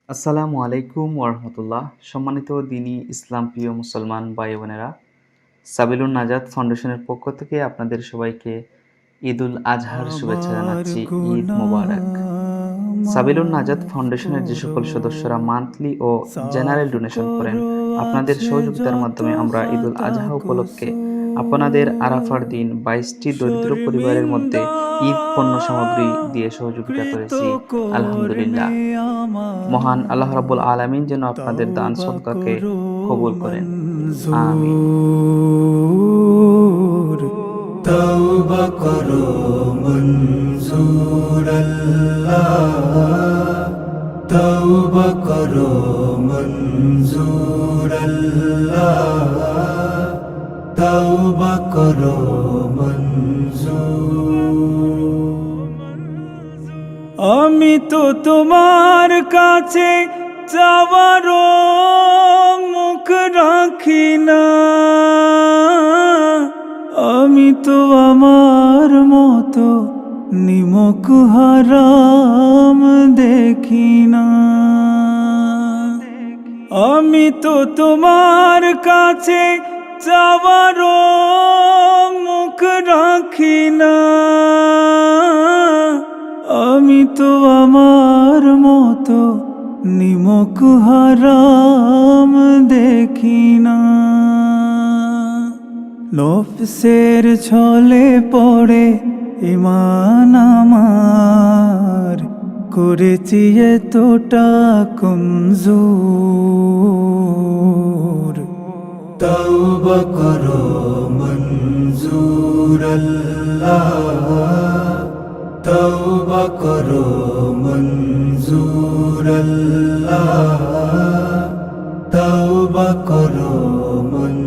আসসালামু আলাইকুম ওরহমতুল্লাহ। সম্মানিত দিনী ইসলাম প্রিয় মুসলমান ভাই বোনেরা, সাবিলুন নাজাত ফাউন্ডেশনের পক্ষ থেকে আপনাদের সবাইকে ঈদুল আজহার শুভেচ্ছা আমার জানাচ্ছি। ঈদ গুনাহ মোবারক। সাবিলুন নাজাত মাফ ফাউন্ডেশনের যে সকল করো, সদস্যরা মান্থলি ও সাফ জেনারেল ডোনেশন করেন, করো আপনাদের আছে সহযোগিতার যত মাধ্যমে আমরা ঈদুল খাতা আজহা উপলক্ষে আপনাদের আরাফার কসুর। দিন ২২টি দরিদ্র পরিবারের মধ্যে ঈদ পণ্য সামগ্রী শর্মিন্দা দিয়ে সহযোগিতা করেছি। কৃতকর্মে আলহামদুলিল্লাহ। মহান আমার আল্লাহ রাব্বুল আলামিন যেন আপনাদের দান তওবা সদকাকে করো কবুল করেন। আমিন। মঞ্জুর, তওবা করো মঞ্জুর আল্লাহ, তওবা করো মঞ্জুর আল্লাহ, তওবা করো মঞ্জুর। আমি তো তোমার কাছে চাওয়ারও মুখ রাখি না, আমি তো আমার মতো নিমক হারাম দেখি না। আমি তো তোমার কাছে চাওয়ারও মুখ রাখি না, আমি তো আমার মতো নিমক হারাম দেখি না। নফসের ছলে পড়ে ঈমান আমার করেছি এতটা কমজোর। তওবা করো মঞ্জুর আল্লাহ, তওবা করো মঞ্জুর আল্লাহ, তওবা করো মঞ্জুর।